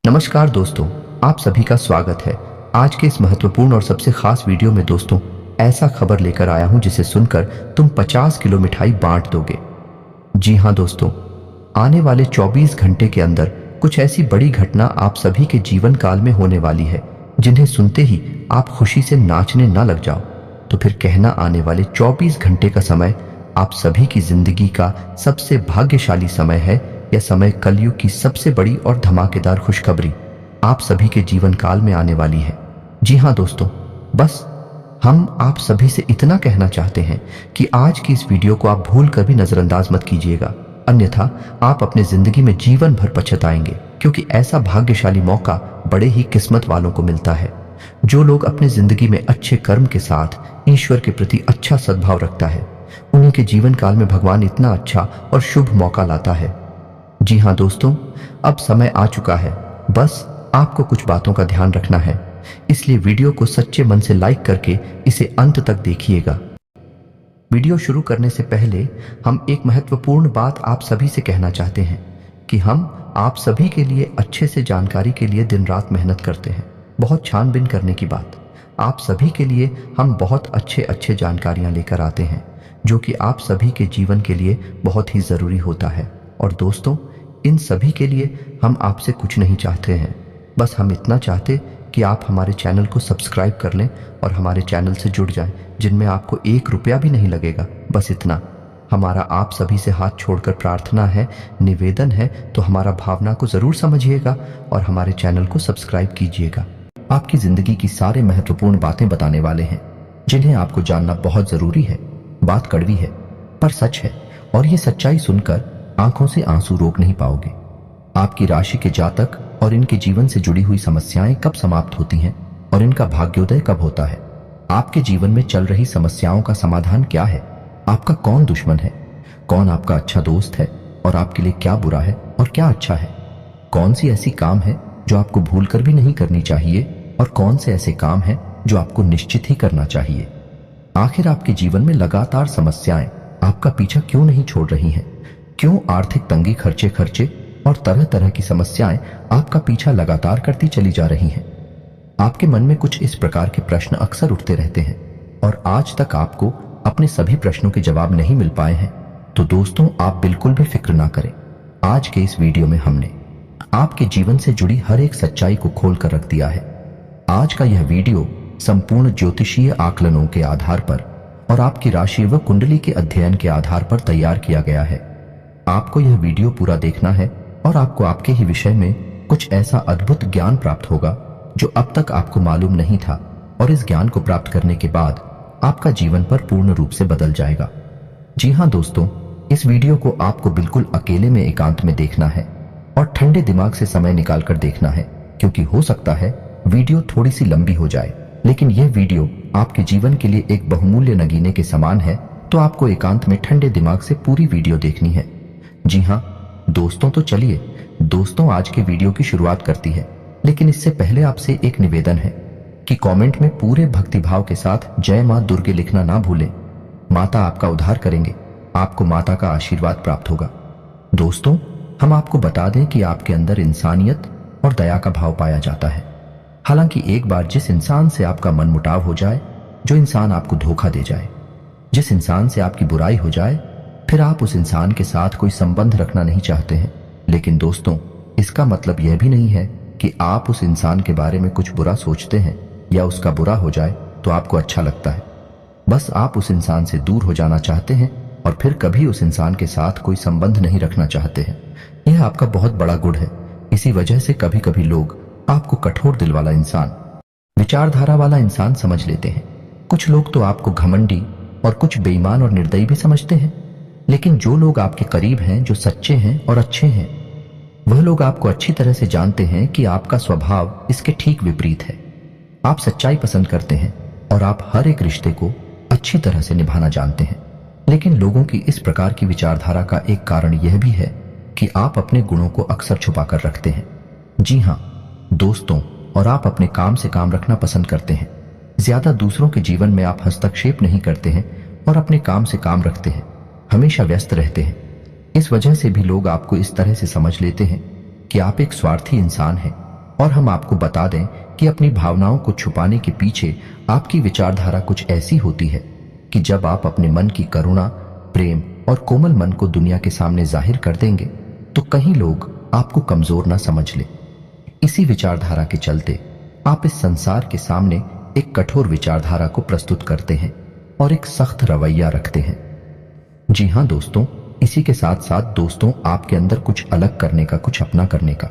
नमस्कार दोस्तों, आप सभी का स्वागत है। आज के इस महत्वपूर्ण और सबसे खास वीडियो में दोस्तों ऐसा खबर लेकर आया हूं जिसे सुनकर तुम 50 किलो मिठाई बांट दोगे। जी हां दोस्तों, आने वाले 24 घंटे के अंदर कुछ ऐसी बड़ी घटना आप सभी के जीवन काल में होने वाली है जिन्हें सुनते ही आप खुशी से नाचने ना लग जाओ। तो फिर कहना आने वाले 24 घंटे का समय आप सभी की जिंदगी का सबसे भाग्यशाली समय है। यह समय कलयुग की सबसे बड़ी और धमाकेदार खुशखबरी आप सभी के जीवन काल में आने वाली है। जी हां दोस्तों, बस हम आप सभी से इतना कहना चाहते हैं कि आज की इस वीडियो को आप भूल कर भी नजरअंदाज मत कीजिएगा, अन्यथा आप अपने जिंदगी में जीवन भर पछताएंगे, क्योंकि ऐसा भाग्यशाली मौका बड़े ही किस्मत वालों को मिलता है। जो लोग अपने जिंदगी में अच्छे कर्म के साथ ईश्वर के प्रति अच्छा सद्भाव रखता है, उन्हीं के जीवन काल में भगवान इतना अच्छा और शुभ मौका लाता है। जी हां दोस्तों, अब समय आ चुका है, बस आपको कुछ बातों का ध्यान रखना है, इसलिए वीडियो को सच्चे मन से लाइक करके इसे अंत तक देखिएगा। वीडियो शुरू करने से पहले हम एक महत्वपूर्ण बात आप सभी से कहना चाहते हैं कि हम आप सभी के लिए अच्छे से जानकारी के लिए दिन रात मेहनत करते हैं। बहुत छानबीन करने की बात, आप सभी के लिए हम बहुत अच्छे जानकारियां लेकर आते हैं जो कि आप सभी के जीवन के लिए बहुत ही जरूरी होता है। और दोस्तों, इन सभी के लिए हम आपसे कुछ नहीं चाहते हैं, बस हम इतना चाहते कि आप हमारे चैनल को सब्सक्राइब कर लें और हमारे चैनल से जुड़ जाएं, जिनमें आपको 1 रुपया भी नहीं लगेगा। बस इतना हमारा आप सभी से हाथ छोड़कर प्रार्थना है, निवेदन है, तो हमारा भावना को जरूर समझिएगा और हमारे चैनल को सब्सक्राइब कीजिएगा। आपकी जिंदगी की सारे महत्वपूर्ण बातें बताने वाले हैं जिन्हें आपको जानना बहुत जरूरी है। बात कड़वी है पर सच है, और ये सच्चाई सुनकर आंखों से आंसू रोक नहीं पाओगे। आपकी राशि के जातक और इनके जीवन से जुड़ी हुई समस्याएं कब समाप्त होती हैं और इनका भाग्योदय कब होता है। आपके जीवन में चल रही समस्याओं का समाधान क्या है, आपका कौन दुश्मन है, कौन आपका अच्छा दोस्त है और आपके लिए क्या बुरा है और क्या अच्छा है। कौन सी ऐसी काम है जो आपको भूल कर भी नहीं करनी चाहिए और कौन से ऐसे काम है जो आपको निश्चित ही करना चाहिए। आखिर आपके जीवन में लगातार समस्याएं आपका पीछा क्यों नहीं छोड़ रही हैं? क्यों आर्थिक तंगी, खर्चे और तरह तरह की समस्याएं आपका पीछा लगातार करती चली जा रही हैं? आपके मन में कुछ इस प्रकार के प्रश्न अक्सर उठते रहते हैं और आज तक आपको अपने सभी प्रश्नों के जवाब नहीं मिल पाए हैं। तो दोस्तों, आप बिल्कुल भी फिक्र ना करें। आज के इस वीडियो में हमने आपके जीवन से जुड़ी हर एक सच्चाई को खोल कर रख दिया है। आज का यह वीडियो संपूर्ण ज्योतिषीय आकलनों के आधार पर और आपकी राशि व कुंडली के अध्ययन के आधार पर तैयार किया गया है। आपको यह वीडियो पूरा देखना है और आपको आपके ही विषय में कुछ ऐसा अद्भुत ज्ञान प्राप्त होगा जो अब तक आपको मालूम नहीं था, और इस ज्ञान को प्राप्त करने के बाद आपका जीवन पर पूर्ण रूप से बदल जाएगा। जी हां दोस्तों, इस वीडियो को आपको बिल्कुल अकेले में एकांत में देखना है और ठंडे दिमाग से समय निकालकर देखना है, क्योंकि हो सकता है वीडियो थोड़ी सी लंबी हो जाए, लेकिन यह वीडियो आपके जीवन के लिए एक बहुमूल्य नगीने के समान है। तो आपको एकांत में ठंडे दिमाग से पूरी वीडियो देखनी है। जी हां दोस्तों, तो चलिए दोस्तों आज के वीडियो की शुरुआत करती है, लेकिन इससे पहले आपसे एक निवेदन है कि कमेंट में पूरे भक्तिभाव के साथ जय मां दुर्गे लिखना ना भूलें। माता आपका उद्धार करेंगे, आपको माता का आशीर्वाद प्राप्त होगा। दोस्तों, हम आपको बता दें कि आपके अंदर इंसानियत और दया का भाव पाया जाता है। हालांकि एक बार जिस इंसान से आपका मनमुटाव हो जाए, जो इंसान आपको धोखा दे जाए, जिस इंसान से आपकी बुराई हो जाए, फिर आप उस इंसान के साथ कोई संबंध रखना नहीं चाहते हैं। लेकिन दोस्तों, इसका मतलब यह भी नहीं है कि आप उस इंसान के बारे में कुछ बुरा सोचते हैं या उसका बुरा हो जाए तो आपको अच्छा लगता है। बस आप उस इंसान से दूर हो जाना चाहते हैं और फिर कभी उस इंसान के साथ कोई संबंध नहीं रखना चाहते हैं। यह आपका बहुत बड़ा गुण है। इसी वजह से कभी कभी लोग आपको कठोर दिल वाला इंसान, विचारधारा वाला इंसान समझ लेते हैं। कुछ लोग तो आपको घमंडी और कुछ बेईमान और निर्दयी भी समझते हैं। लेकिन जो लोग आपके करीब हैं, जो सच्चे हैं और अच्छे हैं, वह लोग आपको अच्छी तरह से जानते हैं कि आपका स्वभाव इसके ठीक विपरीत है। आप सच्चाई पसंद करते हैं और आप हर एक रिश्ते को अच्छी तरह से निभाना जानते हैं। लेकिन लोगों की इस प्रकार की विचारधारा का एक कारण यह भी है कि आप अपने गुणों को अक्सर छुपा कर रखते हैं। जी हां दोस्तों, और आप अपने काम से काम रखना पसंद करते हैं। ज्यादा दूसरों के जीवन में आप हस्तक्षेप नहीं करते हैं और अपने काम से काम रखते हैं, हमेशा व्यस्त रहते हैं। इस वजह से भी लोग आपको इस तरह से समझ लेते हैं कि आप एक स्वार्थी इंसान हैं और हम आपको बता दें कि अपनी भावनाओं को छुपाने के पीछे आपकी विचारधारा कुछ ऐसी होती है कि जब आप अपने मन की करुणा, प्रेम और कोमल मन को दुनिया के सामने जाहिर कर देंगे तो कहीं लोग आपको कमजोर ना समझ ले। इसी विचारधारा के चलते आप इस संसार के सामने एक कठोर विचारधारा को प्रस्तुत करते हैं और एक सख्त रवैया रखते हैं। जी हाँ दोस्तों, इसी के साथ साथ दोस्तों आपके अंदर कुछ अलग करने का, कुछ अपना करने का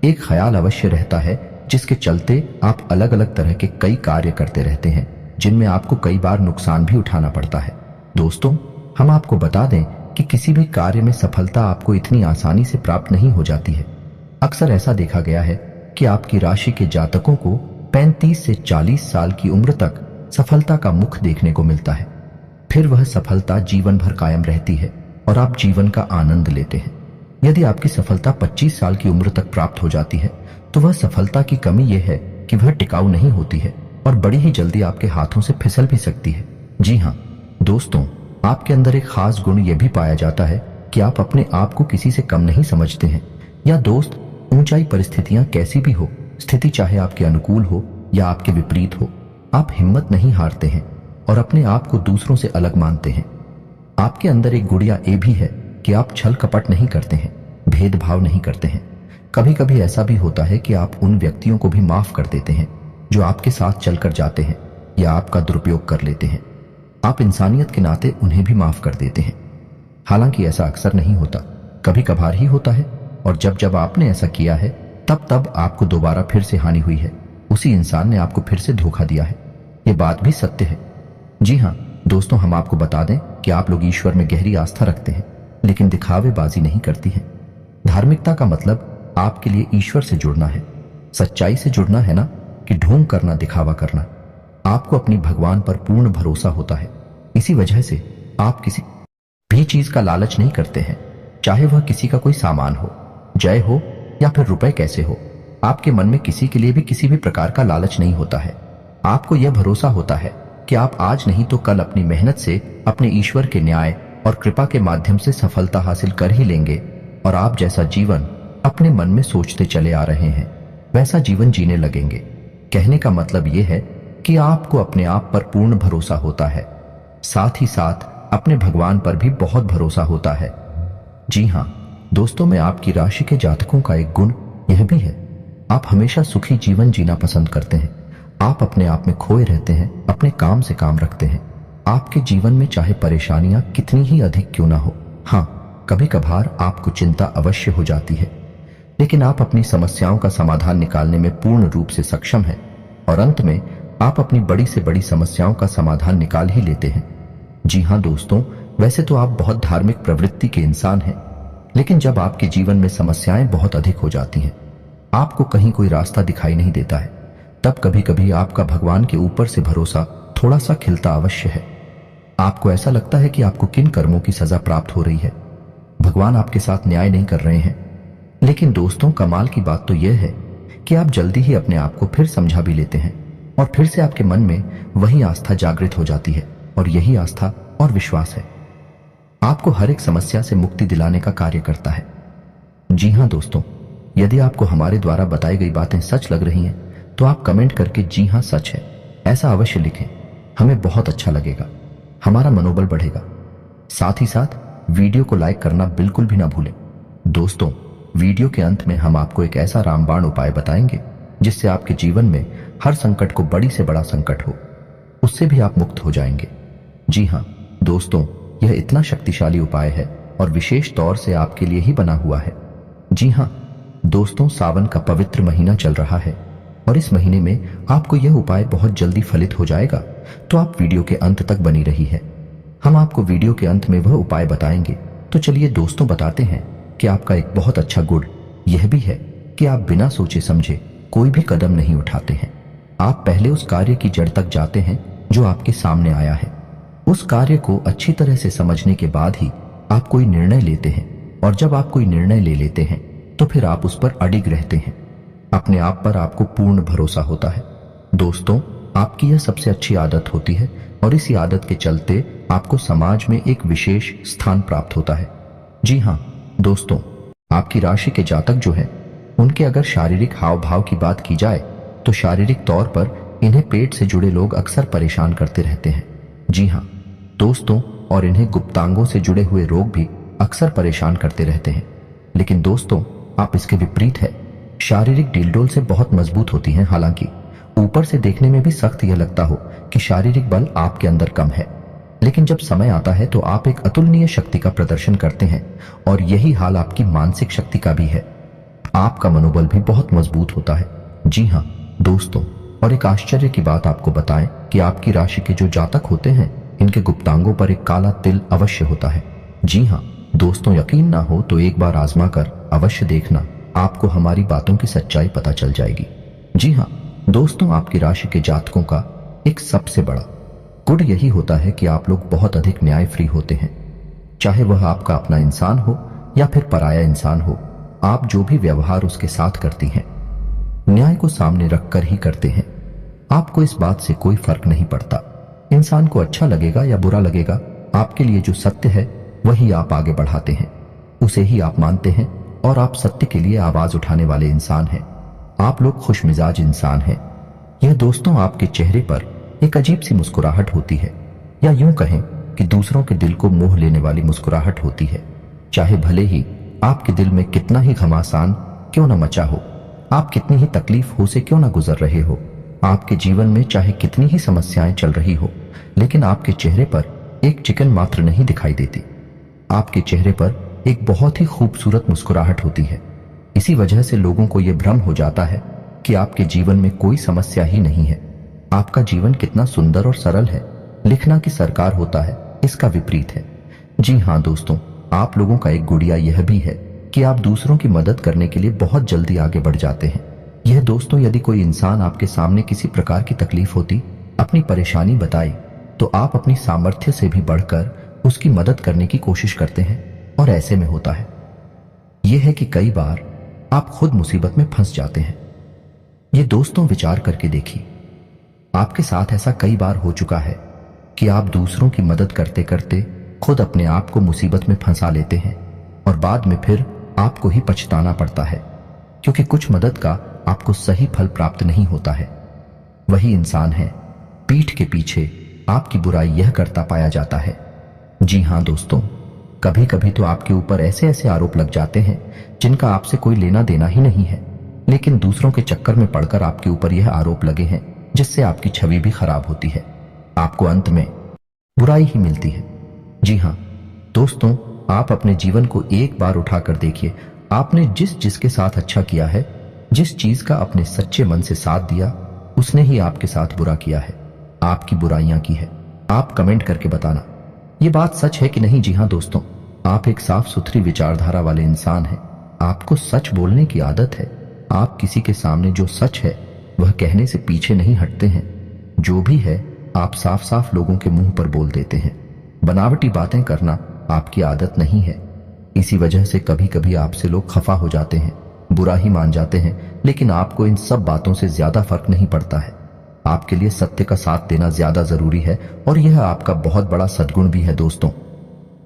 एक ख्याल अवश्य रहता है, जिसके चलते आप अलग अलग तरह के कई कार्य करते रहते हैं जिनमें आपको कई बार नुकसान भी उठाना पड़ता है। दोस्तों, हम आपको बता दें कि किसी भी कार्य में सफलता आपको इतनी आसानी से प्राप्त नहीं हो जाती है। अक्सर ऐसा देखा गया है कि आपकी राशि के जातकों को 35 से 40 साल की उम्र तक सफलता का मुख देखने को मिलता है। फिर वह सफलता जीवन भर कायम रहती है और आप जीवन का आनंद लेते हैं। यदि आपकी सफलता 25 साल की उम्र तक प्राप्त हो जाती है तो वह सफलता की कमी यह है कि वह टिकाऊ नहीं होती है और बड़ी ही जल्दी आपके हाथों से फिसल भी सकती है। जी हाँ दोस्तों, आपके अंदर एक खास गुण यह भी पाया जाता है कि आप अपने आप को किसी से कम नहीं समझते हैं। या दोस्त, ऊंचाई परिस्थितियां कैसी भी हो, स्थिति चाहे आपके अनुकूल हो या आपके विपरीत हो, आप हिम्मत नहीं हारते हैं और अपने आप को दूसरों से अलग मानते हैं। आपके अंदर एक गुड़िया ये भी है कि आप छल कपट नहीं करते हैं, भेदभाव नहीं करते हैं। कभी कभी ऐसा भी होता है कि आप उन व्यक्तियों को भी माफ कर देते हैं जो आपके साथ चलकर जाते हैं या आपका दुरुपयोग कर लेते हैं। आप इंसानियत के नाते उन्हें भी माफ कर देते हैं। हालांकि ऐसा अक्सर नहीं होता, कभी कभार ही होता है, और जब जब आपने ऐसा किया है तब तब आपको दोबारा फिर से हानि हुई है। उसी इंसान ने आपको फिर से धोखा दिया है। ये बात भी सत्य है। जी हाँ दोस्तों, हम आपको बता दें कि आप लोग ईश्वर में गहरी आस्था रखते हैं लेकिन दिखावेबाजी नहीं करती हैं। धार्मिकता का मतलब आपके लिए ईश्वर से जुड़ना है, सच्चाई से जुड़ना है, ना कि ढोंग करना, दिखावा करना। आपको अपनी भगवान पर पूर्ण भरोसा होता है। इसी वजह से आप किसी भी चीज का लालच नहीं करते हैं, चाहे वह किसी का कोई सामान हो, जय हो या फिर रुपए कैसे हो। आपके मन में किसी के लिए भी किसी भी प्रकार का लालच नहीं होता है। आपको यह भरोसा होता है कि आप आज नहीं तो कल अपनी मेहनत से अपने ईश्वर के न्याय और कृपा के माध्यम से सफलता हासिल कर ही लेंगे और आप जैसा जीवन अपने मन में सोचते चले आ रहे हैं वैसा जीवन जीने लगेंगे। कहने का मतलब यह है कि आपको अपने आप पर पूर्ण भरोसा होता है, साथ ही साथ अपने भगवान पर भी बहुत भरोसा होता है। जी हाँ दोस्तों, में आपकी राशि के जातकों का एक गुण यह भी है, आप हमेशा सुखी जीवन जीना पसंद करते हैं। आप अपने आप में खोए रहते हैं, अपने काम से काम रखते हैं। आपके जीवन में चाहे परेशानियां कितनी ही अधिक क्यों ना हो, हाँ कभी कभार आपको चिंता अवश्य हो जाती है, लेकिन आप अपनी समस्याओं का समाधान निकालने में पूर्ण रूप से सक्षम हैं और अंत में आप अपनी बड़ी से बड़ी समस्याओं का समाधान निकाल ही लेते हैं। जी हाँ दोस्तों, वैसे तो आप बहुत धार्मिक प्रवृत्ति के इंसान हैं, लेकिन जब आपके जीवन में समस्याएं बहुत अधिक हो जाती हैं, आपको कहीं कोई रास्ता दिखाई नहीं देता है, तब कभी कभी आपका भगवान के ऊपर से भरोसा थोड़ा सा खिलता अवश्य है। आपको ऐसा लगता है कि आपको किन कर्मों की सजा प्राप्त हो रही है, भगवान आपके साथ न्याय नहीं कर रहे हैं। लेकिन दोस्तों, कमाल की बात तो यह है कि आप जल्दी ही अपने आप को फिर समझा भी लेते हैं और फिर से आपके मन में वही आस्था जागृत हो जाती है और यही आस्था और विश्वास है आपको हर एक समस्या से मुक्ति दिलाने का कार्य करता है। जी हाँ दोस्तों, यदि आपको हमारे द्वारा बताई गई बातें सच लग रही हैं तो आप कमेंट करके जी हाँ सच है ऐसा अवश्य लिखें। हमें बहुत अच्छा लगेगा, हमारा मनोबल बढ़ेगा। साथ ही साथ वीडियो को लाइक करना बिल्कुल भी ना भूलें। दोस्तों, वीडियो के अंत में हम आपको एक ऐसा रामबाण उपाय बताएंगे जिससे आपके जीवन में हर संकट को बड़ी से बड़ा संकट हो उससे भी आप मुक्त हो जाएंगे। जी हाँ दोस्तों, यह इतना शक्तिशाली उपाय है और विशेष तौर से आपके लिए ही बना हुआ है। जी हाँ दोस्तों, सावन का पवित्र महीना चल रहा है और इस महीने में आपको यह उपाय बहुत जल्दी फलित हो जाएगा, तो आप वीडियो के अंत तक बनी रही है। हम आपको वीडियो के अंत में वह उपाय बताएंगे। तो चलिए दोस्तों, बताते हैं कि आपका एक बहुत अच्छा गुण यह भी है कि आप बिना सोचे समझे कोई भी कदम नहीं उठाते हैं। आप पहले उस कार्य की जड़ तक जाते हैं जो आपके सामने आया है। उस कार्य को अच्छी तरह से समझने के बाद ही आप कोई निर्णय लेते हैं और जब आप कोई निर्णय ले लेते हैं तो फिर आप उस पर अडिग रहते हैं। अपने आप पर आपको पूर्ण भरोसा होता है। दोस्तों, आपकी यह सबसे अच्छी आदत होती है और इसी आदत के चलते आपको समाज में एक विशेष स्थान प्राप्त होता है। जी हाँ दोस्तों, आपकी राशि के जातक जो है उनके अगर शारीरिक हाव भाव की बात की जाए तो शारीरिक तौर पर इन्हें पेट से जुड़े लोग अक्सर परेशान करते रहते हैं। जी हाँ दोस्तों, और इन्हें गुप्तांगों से जुड़े हुए रोग भी अक्सर परेशान करते रहते हैं। लेकिन दोस्तों, आप इसके विपरीत है। शारीरिक डीलडोल से बहुत मजबूत होती हैं। हालांकि ऊपर से देखने में भी सख्त यह लगता हो कि शारीरिक बल आपके अंदर कम है, लेकिन जब समय आता है तो आप एक अतुलनीय शक्ति का प्रदर्शन करते हैं। और यही हाल आपकी मानसिक शक्ति का भी है। आपका मनोबल भी बहुत मजबूत होता है। जी हाँ दोस्तों, और एक आश्चर्य की बात आपको बताएं कि आपकी राशि के जो जातक होते हैं, इनके गुप्तांगों पर एक काला तिल अवश्य होता है। जी हाँ दोस्तों, यकीन ना हो तो एक बार आजमा कर अवश्य देखना, आपको हमारी बातों की सच्चाई पता चल जाएगी। जी हाँ दोस्तों, आपकी राशि के जातकों का एक सबसे बड़ा गुण यही होता है कि आप लोग बहुत अधिक न्याय फ्री होते हैं। चाहे वह आपका अपना इंसान हो या फिर पराया इंसान हो, आप जो भी व्यवहार उसके साथ करती हैं, न्याय को सामने रखकर ही करते हैं। आपको इस बात से कोई फर्क नहीं पड़ता इंसान को अच्छा लगेगा या बुरा लगेगा। आपके लिए जो सत्य है वही आप आगे बढ़ाते हैं, उसे ही आप मानते हैं, और आप सत्य के लिए आवाज उठाने वाले इंसान हैं। आप लोग खुश मिजाज इंसान हैं। यह दोस्तों आपके चेहरे पर एक अजीब सी मुस्कुराहट होती है, या यूं कहें कि दूसरों के दिल को मोह लेने वाली मुस्कुराहट होती है। चाहे भले ही आपके दिल में कितना ही घमासान क्यों न मचा हो, आप कितनी ही तकलीफों से क्यों न गुजर रहे हो, आपके जीवन में चाहे कितनी ही समस्याएं चल रही हो, लेकिन आपके चेहरे पर एक चिकन मात्र नहीं दिखाई देती। आपके चेहरे पर एक बहुत ही खूबसूरत मुस्कुराहट होती है। इसी वजह से लोगों को यह भ्रम हो जाता है कि आपके जीवन में कोई समस्या ही नहीं है। आपका जीवन कितना सुंदर और सरल है। लिखना की सरकार होता है, इसका विपरीत है। जी हाँ दोस्तों, आप लोगों का एक गुड़िया यह भी है कि आप दूसरों की मदद करने के लिए बहुत जल्दी आगे बढ़ जाते हैं। यह दोस्तों, यदि कोई इंसान आपके सामने किसी प्रकार की तकलीफ होती, अपनी परेशानी बताई, तो आप अपनी सामर्थ्य से भी बढ़कर उसकी मदद करने की कोशिश करते हैं। और ऐसे में होता है यह है कि कई बार आप खुद मुसीबत में फंस जाते हैं। ये दोस्तों विचार करके देखिए, आपके साथ ऐसा कई बार हो चुका है कि आप दूसरों की मदद करते करते खुद अपने आप को मुसीबत में फंसा लेते हैं, और बाद में फिर आपको ही पछताना पड़ता है, क्योंकि कुछ मदद का आपको सही फल प्राप्त नहीं होता है। वही इंसान है, पीठ के पीछे आपकी बुराई यह करता पाया जाता है। जी हाँ दोस्तों, कभी कभी तो आपके ऊपर ऐसे ऐसे आरोप लग जाते हैं जिनका आपसे कोई लेना देना ही नहीं है, लेकिन दूसरों के चक्कर में पड़कर आपके ऊपर यह आरोप लगे हैं, जिससे आपकी छवि भी खराब होती है। आपको अंत में बुराई ही मिलती है। जी हाँ दोस्तों, आप अपने जीवन को एक बार उठाकर देखिए। आपने जिसके साथ अच्छा किया है, जिस चीज का अपने सच्चे मन से साथ दिया, उसने ही आपके साथ बुरा किया है, आपकी बुराइयां की है। आप कमेंट करके बताना ये बात सच है कि नहीं। जी हाँ दोस्तों, आप एक साफ सुथरी विचारधारा वाले इंसान हैं। आपको सच बोलने की आदत है। आप किसी के सामने जो सच है वह कहने से पीछे नहीं हटते हैं। जो भी है आप साफ साफ लोगों के मुंह पर बोल देते हैं। बनावटी बातें करना आपकी आदत नहीं है। इसी वजह से कभी कभी आपसे लोग खफा हो जाते हैं, बुरा ही मान जाते हैं, लेकिन आपको इन सब बातों से ज्यादा फर्क नहीं पड़ता है। आपके लिए सत्य का साथ देना ज्यादा जरूरी है, और यह आपका बहुत बड़ा सद्गुण भी है दोस्तों।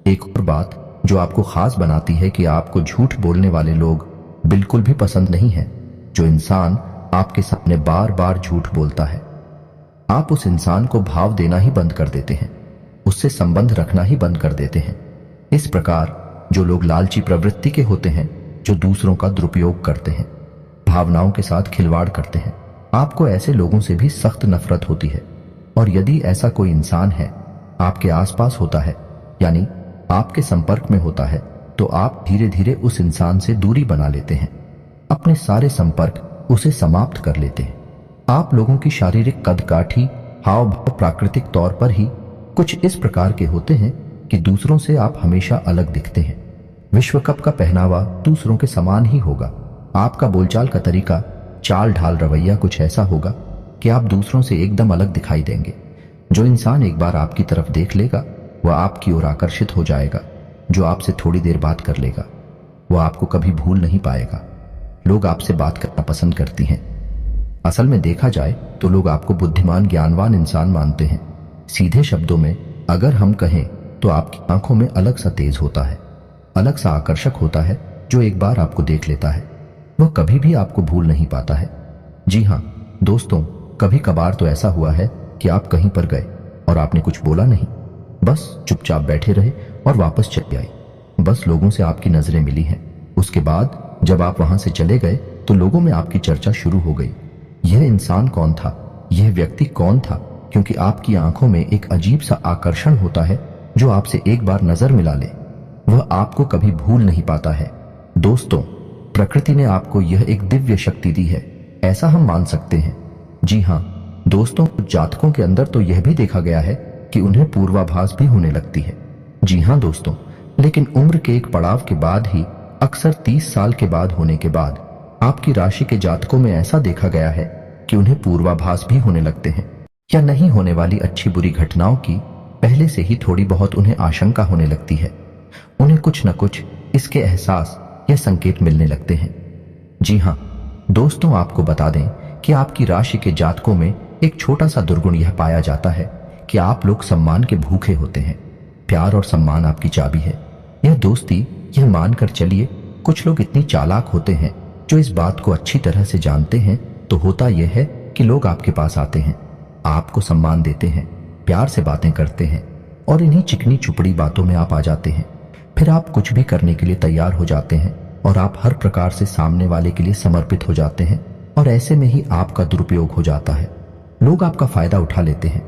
एक और बात जो आपको खास बनाती है कि आपको झूठ बोलने वाले लोग बिल्कुल भी पसंद नहीं है। जो इंसान आपके सामने बार बार झूठ बोलता है, आप उस इंसान को भाव देना ही बंद कर देते हैं, उससे संबंध रखना ही बंद कर देते हैं। इस प्रकार जो लोग लालची प्रवृत्ति के होते हैं, जो दूसरों का दुरुपयोग करते हैं, भावनाओं के साथ खिलवाड़ करते हैं, आपको ऐसे लोगों से भी सख्त नफरत होती है। और यदि ऐसा कोई इंसान है आपके आसपास होता है, यानी आपके संपर्क में होता है, तो आप धीरे धीरे उस इंसान से दूरी बना लेते हैं, अपने सारे संपर्क उसे समाप्त कर लेते हैं। आप लोगों की शारीरिक कदकाठी, हाव भाव प्राकृतिक तौर पर ही कुछ इस प्रकार के होते हैं कि दूसरों से आप हमेशा अलग दिखते हैं। विश्व कप का पहनावा दूसरों के समान ही होगा। आपका बोलचाल का तरीका, चाल ढाल, रवैया कुछ ऐसा होगा कि आप दूसरों से एकदम अलग दिखाई देंगे। जो इंसान एक बार आपकी तरफ देख लेगा वह आपकी ओर आकर्षित हो जाएगा। जो आपसे थोड़ी देर बात कर लेगा वह आपको कभी भूल नहीं पाएगा। लोग आपसे बात करना पसंद करती हैं। असल में देखा जाए तो लोग आपको बुद्धिमान, ज्ञानवान इंसान मानते हैं। सीधे शब्दों में अगर हम कहें तो आपकी आंखों में अलग सा तेज होता है, अलग सा आकर्षक होता है जो एक बार आपको देख लेता है। वह कभी भी आपको भूल नहीं पाता है। जी हाँ दोस्तों, कभी कभार तो ऐसा हुआ है कि आप कहीं पर गए और आपने कुछ बोला नहीं, बस चुपचाप बैठे रहे और वापस चले आए। बस लोगों से आपकी नजरें मिली हैं। उसके बाद जब आप वहां से चले गए तो लोगों में आपकी चर्चा शुरू हो गई। यह इंसान कौन था, यह व्यक्ति कौन था, क्योंकि आपकी आंखों में एक अजीब सा आकर्षण होता है। जो आपसे एक बार नजर मिला ले वह आपको कभी भूल नहीं पाता है। दोस्तों, प्रकृति ने आपको यह एक दिव्य शक्ति दी है, ऐसा हम मान सकते हैं। जी हाँ दोस्तों, जातकों के अंदर तो यह भी देखा गया है कि उन्हें पूर्वाभास भी होने लगती है। जी हाँ दोस्तों, लेकिन उम्र के एक पड़ाव के बाद ही, अक्सर 30 साल के बाद होने के बाद, आपकी राशि के जातकों में ऐसा देखा गया है कि उन्हें पूर्वाभास भी होने लगते हैं, या नहीं होने वाली अच्छी बुरी घटनाओं की पहले से ही थोड़ी बहुत उन्हें आशंका होने लगती है। उन्हें कुछ न कुछ इसके एहसास या संकेत मिलने लगते हैं। जी हाँ दोस्तों, आपको बता दें कि आपकी राशि के जातकों में एक छोटा सा दुर्गुण यह पाया जाता है कि आप लोग सम्मान के भूखे होते हैं। प्यार और सम्मान आपकी चाबी है। यह दोस्ती, यह मानकर चलिए, कुछ लोग इतनी चालाक होते हैं जो इस बात को अच्छी तरह से जानते हैं, तो होता यह है कि लोग आपके पास आते हैं, आपको सम्मान देते हैं, प्यार से बातें करते हैं और इन्हीं चिकनी चुपड़ी बातों में आप आ जाते हैं। फिर आप कुछ भी करने के लिए तैयार हो जाते हैं और आप हर प्रकार से सामने वाले के लिए समर्पित हो जाते हैं, और ऐसे में ही आपका दुरुपयोग हो जाता है। लोग आपका फायदा उठा लेते हैं।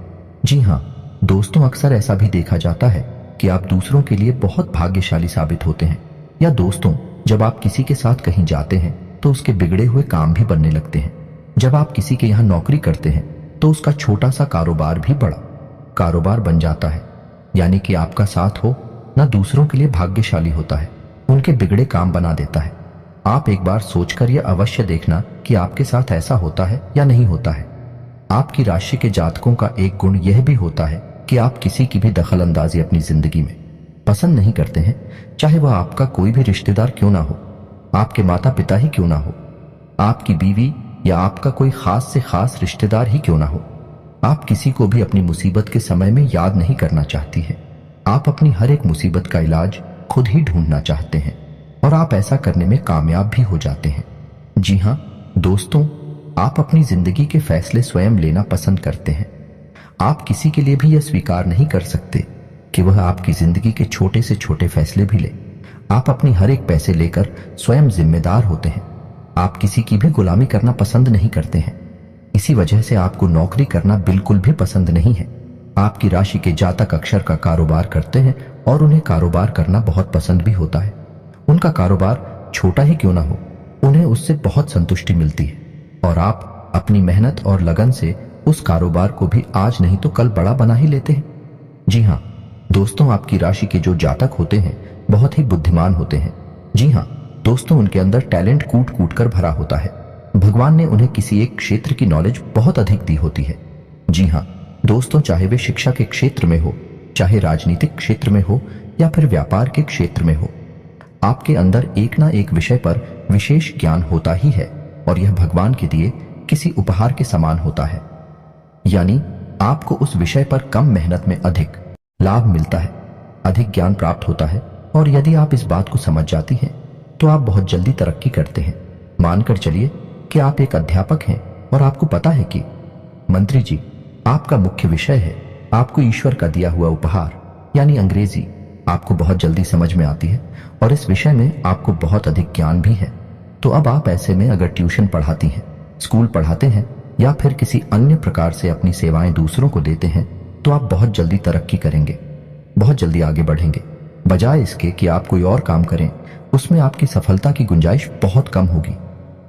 जी हाँ दोस्तों, अक्सर ऐसा भी देखा जाता है कि आप दूसरों के लिए बहुत भाग्यशाली साबित होते हैं। या दोस्तों, जब आप किसी के साथ कहीं जाते हैं तो उसके बिगड़े हुए काम भी बनने लगते हैं। जब आप किसी के यहाँ नौकरी करते हैं तो उसका छोटा सा कारोबार भी बड़ा कारोबार बन जाता है। यानी कि आपका साथ हो ना दूसरों के लिए भाग्यशाली होता है, उनके बिगड़े काम बना देता है। आप एक बार सोचकर यह अवश्य देखना कि आपके साथ ऐसा होता है या नहीं होता है। आपकी राशि के जातकों का एक गुण यह भी होता है कि आप किसी की भी दखल अंदाजी अपनी जिंदगी में पसंद नहीं करते हैं, चाहे वह आपका कोई भी रिश्तेदार क्यों ना हो, आपके माता पिता ही क्यों ना हो, आपकी बीवी या आपका कोई खास से खास रिश्तेदार ही क्यों ना हो। आप किसी को भी अपनी मुसीबत के समय में याद नहीं करना चाहती है। आप अपनी हर एक मुसीबत का इलाज खुद ही ढूंढना चाहते हैं और आप ऐसा करने में कामयाब भी हो जाते हैं। जी हाँ दोस्तों, आप अपनी जिंदगी के फैसले स्वयं लेना पसंद करते हैं। आप किसी के लिए भी यह स्वीकार नहीं कर सकते कि वह आपकी जिंदगी के छोटे से छोटे फैसले भी ले। आप अपनी हर एक पैसे लेकर स्वयं जिम्मेदार होते हैं। आप किसी की भी गुलामी करना पसंद नहीं करते हैं। इसी वजह से आपको नौकरी करना बिल्कुल भी पसंद नहीं है। आपकी राशि के जातक अक्षर का कारोबार करते हैं और उन्हें कारोबार करना बहुत पसंद भी होता है। उनका कारोबार छोटा ही क्यों ना हो, उन्हें उससे बहुत संतुष्टि मिलती है और आप अपनी मेहनत और लगन से उस कारोबार को भी आज नहीं तो कल बड़ा बना ही लेते हैं। जी हाँ दोस्तों, आपकी राशि के जो जातक होते हैं बहुत ही बुद्धिमान होते हैं। जी हाँ दोस्तों, उनके अंदर टैलेंट कूट कूट कर भरा होता है। भगवान ने उन्हें किसी एक क्षेत्र की नॉलेज बहुत अधिक दी होती है। जी हाँ दोस्तों, चाहे वे शिक्षा के क्षेत्र में हो, चाहे राजनीतिक क्षेत्र में हो या फिर व्यापार के क्षेत्र में हो, आपके अंदर एक ना एक विषय पर विशेष ज्ञान होता ही है और यह भगवान के दिए किसी उपहार के समान होता है। यानी आपको उस विषय पर कम मेहनत में अधिक लाभ मिलता है, अधिक ज्ञान प्राप्त होता है, और यदि आप इस बात को समझ जाती हैं तो आप बहुत जल्दी तरक्की करते हैं। मानकर चलिए कि आप एक अध्यापक हैं और आपको पता है कि मंत्री जी, आपका मुख्य विषय है, आपको ईश्वर का दिया हुआ उपहार यानी अंग्रेजी आपको बहुत जल्दी समझ में आती है और इस विषय में आपको बहुत अधिक ज्ञान भी है। तो अब आप ऐसे में अगर ट्यूशन पढ़ाती हैं, स्कूल पढ़ाते हैं या फिर किसी अन्य प्रकार से अपनी सेवाएं दूसरों को देते हैं तो आप बहुत जल्दी तरक्की करेंगे, बहुत जल्दी आगे बढ़ेंगे। बजाय इसके कि आप कोई और काम करें, उसमें आपकी सफलता की गुंजाइश बहुत कम होगी।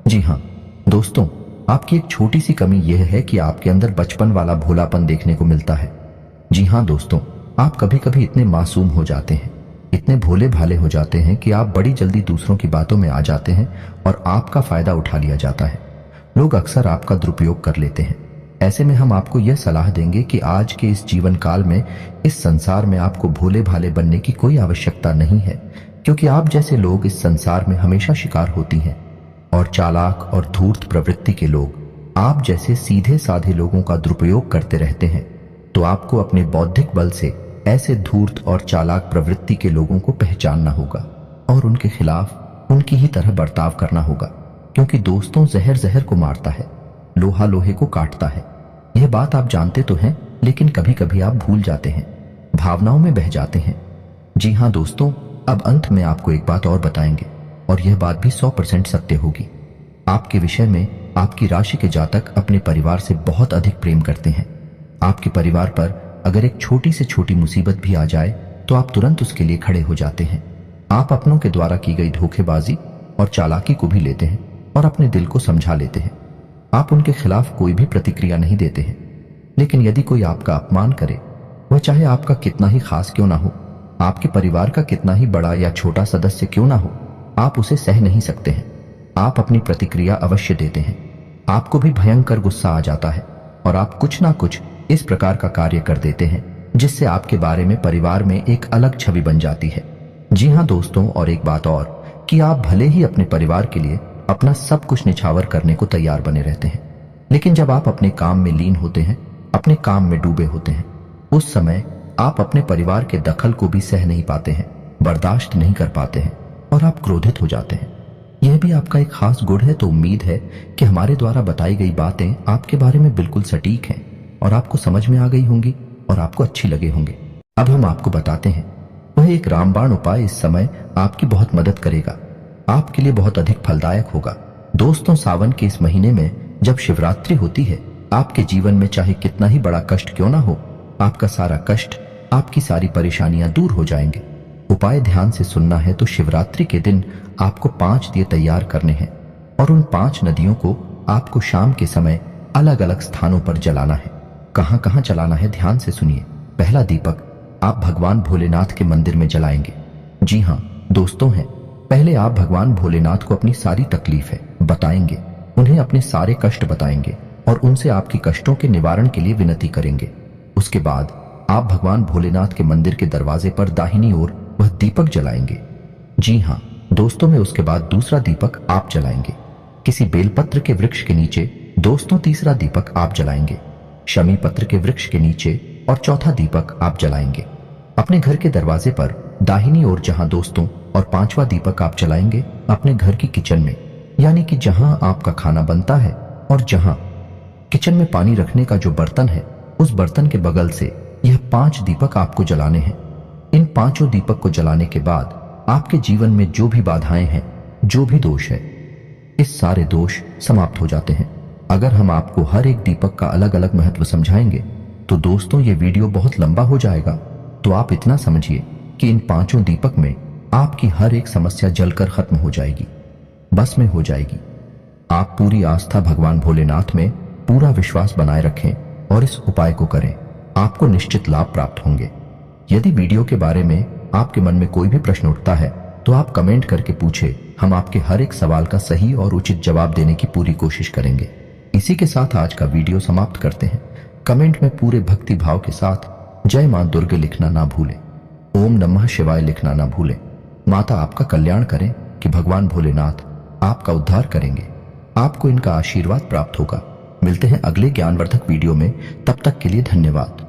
जी हाँ दोस्तों, आपकी एक छोटी सी कमी यह है कि आपके अंदर बचपन वाला भोलापन देखने को मिलता है। जी हाँ दोस्तों, आप कभी कभी इतने मासूम हो जाते हैं, इतने भोले भाले हो जाते हैं कि आप बड़ी जल्दी दूसरों की बातों में आ जाते हैं और आपका फायदा उठा लिया जाता है। लोग अक्सर आपका दुरुपयोग कर लेते हैं। ऐसे में हम आपको यह सलाह देंगे कि आज के इस जीवन काल में, इस संसार में आपको भोले भाले बनने की कोई आवश्यकता नहीं है, क्योंकि आप जैसे लोग इस संसार में हमेशा शिकार होती हैं और चालाक और धूर्त प्रवृत्ति के लोग आप जैसे सीधे साधे लोगों का दुरुपयोग करते रहते हैं। तो आपको अपने बौद्धिक बल से ऐसे धूर्त और चालाक प्रवृत्ति के लोगों को पहचानना होगा और उनके खिलाफ उनकी ही तरह बर्ताव करना होगा। क्योंकि दोस्तों जहर जहर को मारता है, लोहा लोहे को काटता है। यह बात आप जानते तो हैं, लेकिन कभी कभी आप भूल जाते हैं, भावनाओं में बह जाते हैं। जी हाँ दोस्तों, अब अंत में आपको एक बात और बताएंगे, और यह बात भी 100% सत्य होगी। आपके विषय में आपकी राशि के जातक अपने परिवार से बहुत अधिक प्रेम करते हैं। आपके परिवार पर अगर एक छोटी से छोटी मुसीबत भी आ जाए तो आप तुरंत उसके लिए खड़े हो जाते हैं। आप अपनों के द्वारा की गई धोखेबाजी और चालाकी को भी लेते हैं और अपने दिल को समझा लेते हैं। आप उनके खिलाफ कोई भी प्रतिक्रिया नहीं देते हैं। लेकिन यदि कोई आपका अपमान करे, वह चाहे आपका कितना ही खास क्यों ना हो, आपके परिवार का कितना ही बड़ा या छोटा सदस्य क्यों ना हो, आप उसे सह नहीं सकते हैं। आप अपनी प्रतिक्रिया अवश्य देते हैं। आपको भी भयंकर गुस्सा आ जाता है और आप कुछ ना कुछ इस प्रकार का कार्य कर देते हैं जिससे आपके बारे में परिवार में एक अलग छवि बन जाती है। जी हाँ दोस्तों, और एक बात और कि आप भले ही अपने परिवार के लिए अपना सब कुछ निछावर करने को तैयार बने रहते हैं, लेकिन जब आप अपने काम में लीन होते हैं, अपने काम में डूबे होते हैं, उस समय आप अपने परिवार के दखल को भी सह नहीं पाते हैं, बर्दाश्त नहीं कर पाते हैं और आप क्रोधित हो जाते हैं। यह भी आपका एक खास गुण है। तो उम्मीद है कि हमारे द्वारा बताई गई बातें आपके बारे में बिल्कुल सटीक हैं और आपको समझ में आ गई होंगी और आपको अच्छी लगे होंगे। अब हम आपको बताते हैं, वह एक रामबाण उपाय इस समय आपकी बहुत मदद करेगा, आपके लिए बहुत अधिक फलदायक होगा। दोस्तों, सावन के इस महीने में जब शिवरात्रि होती है, आपके जीवन में चाहे कितना ही बड़ा कष्ट क्यों ना हो, आपका सारा कष्ट, आपकी सारी परेशानियां दूर हो जाएंगे। उपाय ध्यान से सुनना है तो शिवरात्रि के दिन आपको 5 दिए तैयार करने हैं और उन 5 नदियों को आपको शाम के समय अलग अलग स्थानों पर जलाना है। कहां कहां जलाना है, ध्यान से सुनिए। पहला दीपक आप भगवान भोलेनाथ के मंदिर में जलाएंगे। जी हां दोस्तों, हैं पहले आप भगवान भोलेनाथ को अपनी सारी तकलीफ है बताएंगे, उन्हें अपने सारे कष्ट बताएंगे और उनसे आपके कष्टों के निवारण के लिए विनती करेंगे। उसके बाद आप भगवान भोलेनाथ के मंदिर के दरवाजे पर दाहिनी ओर वह दीपक जलाएंगे। जी हां दोस्तों, में उसके बाद दूसरा दीपक आप जलाएंगे किसी बेलपत्र के वृक्ष के नीचे। दोस्तों, तीसरा दीपक आप जलाएंगे शमी पत्र के वृक्ष के नीचे और चौथा दीपक आप जलाएंगे अपने घर के दरवाजे पर दाहिनी ओर। जहां दोस्तों, और 5वां दीपक आप जलाएंगे अपने घर की किचन में, यानी कि जहां आपका खाना बनता है और जहां किचन में पानी रखने का जो बर्तन है, उस बर्तन के बगल से यह 5 दीपक आपको जलाने हैं। इन 5 दीपक को जलाने के बाद आपके जीवन में जो भी बाधाएं हैं, जो भी दोष है, इस सारे दोष समाप्त हो जाते हैं। अगर हम आपको हर एक दीपक का अलग अलग महत्व समझाएंगे तो दोस्तों ये वीडियो बहुत लंबा हो जाएगा। तो आप इतना समझिए कि इन 5 दीपक में आपकी हर एक समस्या जलकर खत्म हो जाएगी, बस में हो जाएगी। आप पूरी आस्था भगवान भोलेनाथ में पूरा विश्वास बनाए रखें और इस उपाय को करें, आपको निश्चित लाभ प्राप्त होंगे। यदि वीडियो के बारे में आपके मन में कोई भी प्रश्न उठता है तो आप कमेंट करके पूछे, हम आपके हर एक सवाल का सही और उचित जवाब देने की पूरी कोशिश करेंगे। इसी के साथ आज का वीडियो समाप्त करते हैं। कमेंट में पूरे भक्ति भाव के साथ जय मां दुर्गे लिखना ना भूलें, ओम नमः शिवाय लिखना ना भूलें। माता आपका कल्याण करें कि भगवान भोलेनाथ आपका उद्धार करेंगे, आपको इनका आशीर्वाद प्राप्त होगा। मिलते हैं अगले ज्ञानवर्धक वीडियो में, तब तक के लिए धन्यवाद।